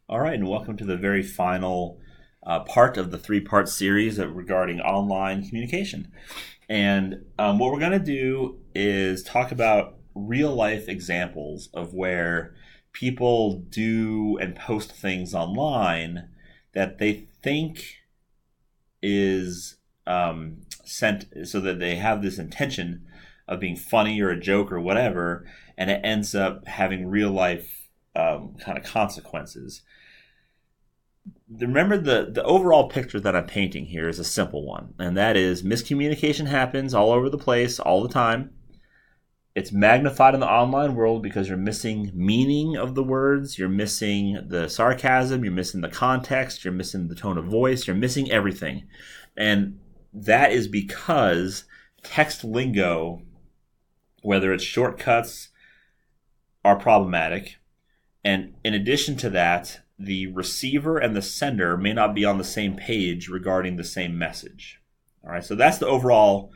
All right, and welcome to the very final part of the three-part series regarding online communication. And what we're going to do is talk about real-life examples of where people do and post things online that they think is sent so that they have this intention of being funny or a joke or whatever, and it ends up having real-life kind of consequences. Remember, the overall picture that I'm painting here is a simple one, and that is miscommunication happens all over the place all the time. It's magnified in the online world because you're missing meaning of the words, you're missing the sarcasm, you're missing the context, you're missing the tone of voice, you're missing everything. And that is because text lingo, whether it's shortcuts, are problematic. And in addition to that, the receiver and the sender may not be on the same page regarding the same message. All right, so that's the overall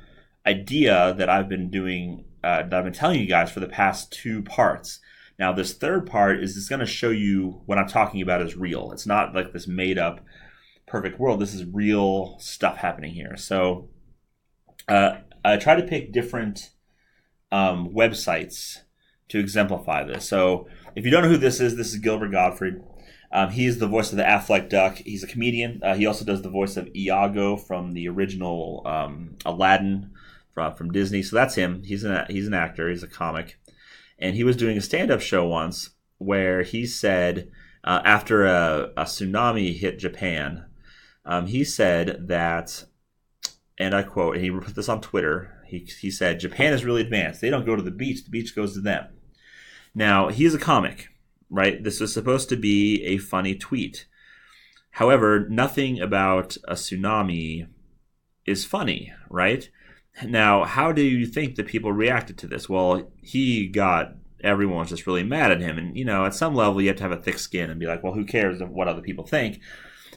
idea that I've been doing, that I've been telling you guys for the past two parts. Now, this third part is just going to show you what I'm talking about is real. It's not like this made-up perfect world. This is real stuff happening here. So I try to pick different websites to exemplify this. So if you don't know who this is Gilbert Godfried. He is the voice of the Affleck Duck. He's a comedian. He also does the voice of Iago from the original Aladdin from Disney. So that's him. He's an actor. He's a comic. And he was doing a stand-up show once where he said, after a tsunami hit Japan, he said that, and I quote, and he put this on Twitter, he said, "Japan is really advanced. They don't go to the beach goes to them." Now, he's a comic. Right? This was supposed to be a funny tweet. However, nothing about a tsunami is funny, right? Now, how do you think that people reacted to this? Well, everyone was just really mad at him. And, at some level, you have to have a thick skin and be like, well, who cares what other people think?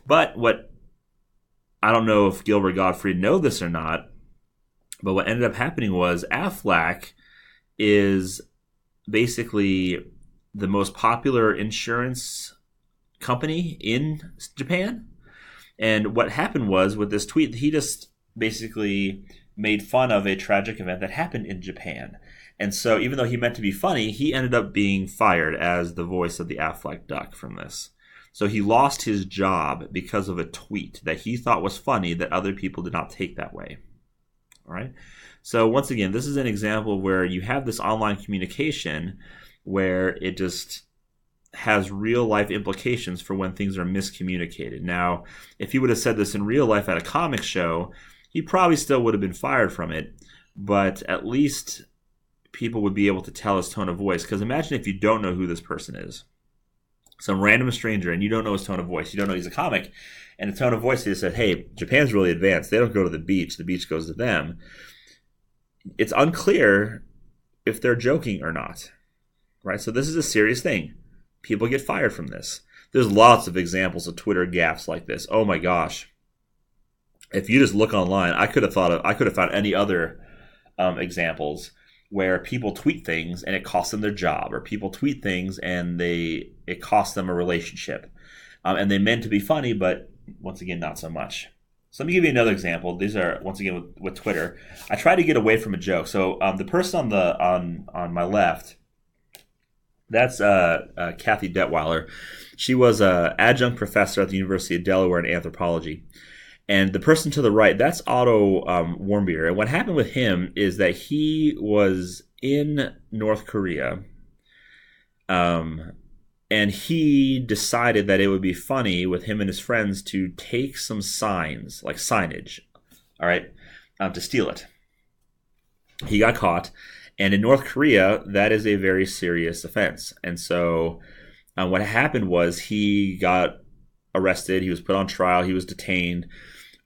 But I don't know if Gilbert Godfried know this or not, but what ended up happening was Affleck is basically the most popular insurance company in Japan. And what happened was with this tweet, he just basically made fun of a tragic event that happened in Japan. And so even though he meant to be funny, he ended up being fired as the voice of the Affleck Duck from this. So he lost his job because of a tweet that he thought was funny that other people did not take that way. All right. So once again, this is an example where you have this online communication where it just has real life implications for when things are miscommunicated. Now, if he would have said this in real life at a comic show, he probably still would have been fired from it, but at least people would be able to tell his tone of voice. Because imagine if you don't know who this person is. Some random stranger, and you don't know his tone of voice. You don't know he's a comic. And the tone of voice, he just said, hey, Japan's really advanced. They don't go to the beach goes to them. It's unclear if they're joking or not. Right, so this is a serious thing. People get fired from this. There's lots of examples of Twitter gaffes like this. Oh my gosh! If you just look online, I could have found any other examples where people tweet things and it costs them their job, or people tweet things and it costs them a relationship, and they meant to be funny, but once again, not so much. So let me give you another example. These are once again with Twitter. I try to get away from a joke. So the person on my left. That's Kathy Detweiler. She was an adjunct professor at the University of Delaware in anthropology. And the person to the right, that's Otto Warmbier. And what happened with him is that he was in North Korea, and he decided that it would be funny with him and his friends to take some signs, like signage, all right, to steal it. He got caught. And in North Korea, that is a very serious offense. And so what happened was he got arrested. He was put on trial. He was detained.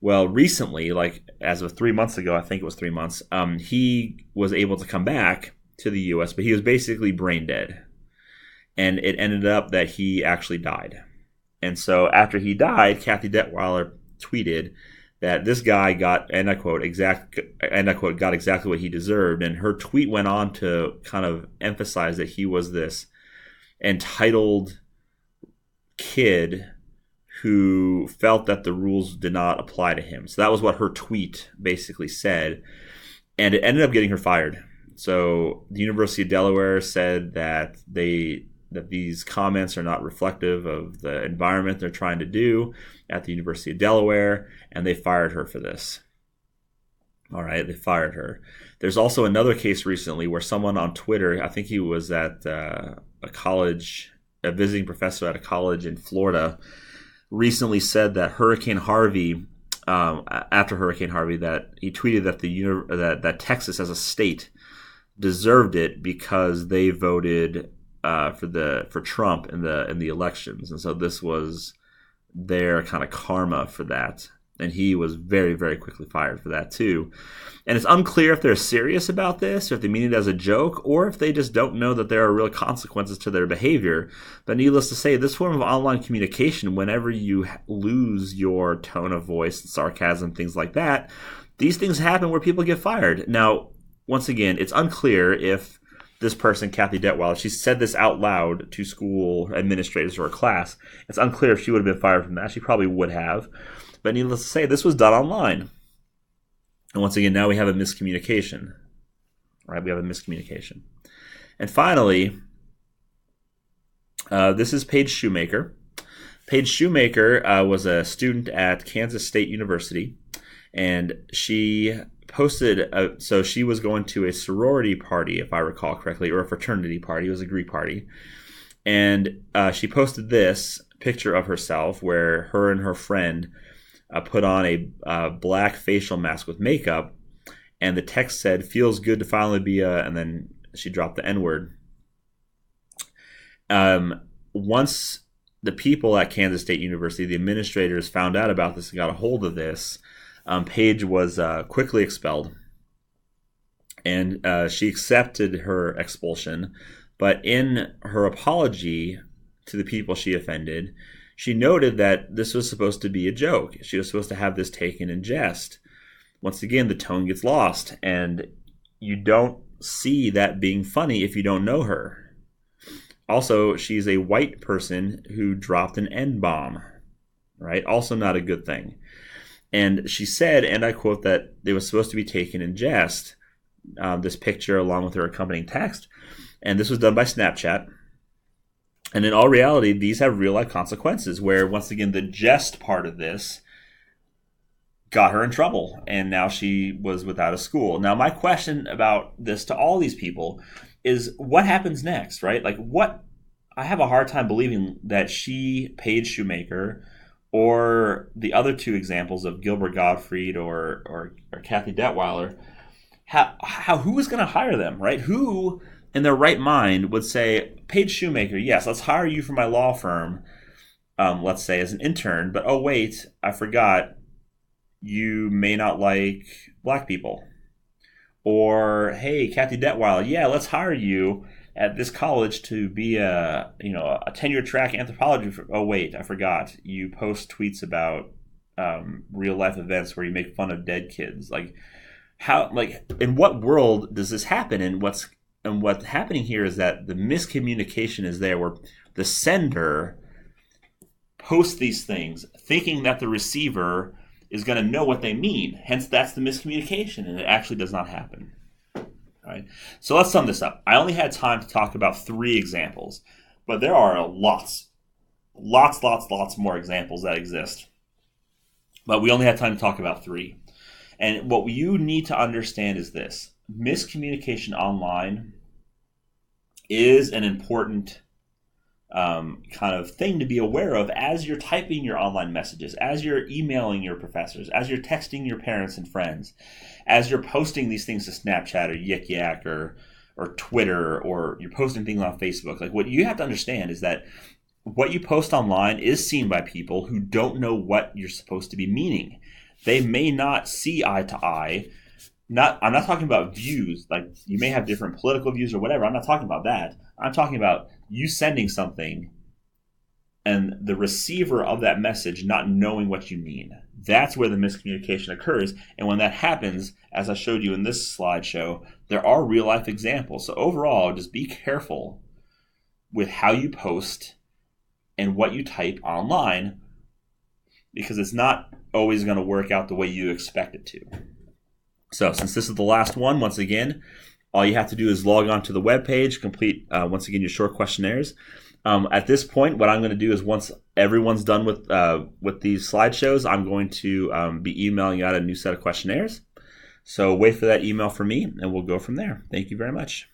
Well, recently, like as of 3 months ago, I think it was 3 months, he was able to come back to the U.S., but he was basically brain dead. And it ended up that he actually died. And so after he died, Kathy Detweiler tweeted that this guy got, and I quote, got exactly what he deserved. And her tweet went on to kind of emphasize that he was this entitled kid who felt that the rules did not apply to him. So that was what her tweet basically said. And it ended up getting her fired. So the University of Delaware said that these comments are not reflective of the environment they're trying to do at the University of Delaware, and they fired her for this. All right, they fired her. There's also another case recently where someone on Twitter, I think he was at a visiting professor at a college in Florida, recently said that Hurricane Harvey, after Hurricane Harvey, that he tweeted that that Texas as a state deserved it because they voted for Trump in the elections, and so this was their kind of karma for that. And he was very, very quickly fired for that too. And it's unclear if they're serious about this, or if they mean it as a joke, or if they just don't know that there are real consequences to their behavior. But needless to say, this form of online communication, whenever you lose your tone of voice, sarcasm, things like that, these things happen where people get fired. Now, once again, it's unclear if this person, Kathy Detweiler, she said this out loud to school administrators or a class. It's unclear if she would have been fired from that. She probably would have. But needless to say, this was done online. And once again, now we have a miscommunication. Right? We have a miscommunication. And finally, this is Paige Shoemaker. Paige Shoemaker was a student at Kansas State University. And she posted, so she was going to a sorority party, if I recall correctly, or a fraternity party. It was a Greek party. And she posted this picture of herself where her and her friend put on a black facial mask with makeup, and the text said, "Feels good to finally be a," and then she dropped the N-word. Once the people at Kansas State University, the administrators, found out about this and got a hold of this, Paige was quickly expelled, and she accepted her expulsion. But in her apology to the people she offended, she noted that this was supposed to be a joke. She was supposed to have this taken in jest. Once again, the tone gets lost, and you don't see that being funny if you don't know her. Also, she's a white person who dropped an N-bomb, right? Also not a good thing. And she said, and I quote, that it was supposed to be taken in jest, this picture along with her accompanying text. And this was done by Snapchat. And in all reality, these have real-life consequences where, once again, the jest part of this got her in trouble. And now she was without a school. Now, my question about this to all these people is what happens next, right? Like, what? I have a hard time believing that Paige Shoemaker, or the other two examples of Gilbert Godfried or Kathy Detweiler, who is going to hire them, right? Who in their right mind would say, Paige Shoemaker, yes, let's hire you for my law firm, let's say as an intern, but oh wait, I forgot, you may not like black people. Or, hey, Kathy Detweiler, yeah, let's hire you at this college to be a tenure track anthropology. Oh wait, I forgot, you post tweets about real life events where you make fun of dead kids. Like, how? Like, in what world does this happen? And what's happening here is that the miscommunication is there, where the sender posts these things thinking that the receiver is going to know what they mean. Hence, that's the miscommunication, and it actually does not happen. All right. So let's sum this up. I only had time to talk about 3 examples, but there are lots more examples that exist. But we only had time to talk about 3. And what you need to understand is this: miscommunication online is an important kind of thing to be aware of as you're typing your online messages, as you're emailing your professors, as you're texting your parents and friends, as you're posting these things to Snapchat or Yik Yak or Twitter, or you're posting things on Facebook. Like, what you have to understand is that what you post online is seen by people who don't know what you're supposed to be meaning. They may not see eye to eye. I'm not talking about views, like you may have different political views or whatever. I'm not talking about that. I'm talking about you sending something and the receiver of that message not knowing what you mean. That's where the miscommunication occurs. And when that happens, as I showed you in this slideshow, there are real life examples. So overall, just be careful with how you post and what you type online, because it's not always going to work out the way you expect it to. So since this is the last one, once again, all you have to do is log on to the webpage, complete, once again, your short questionnaires. At this point, what I'm going to do is once everyone's done with these slideshows, I'm going to be emailing out a new set of questionnaires. So wait for that email from me, and we'll go from there. Thank you very much.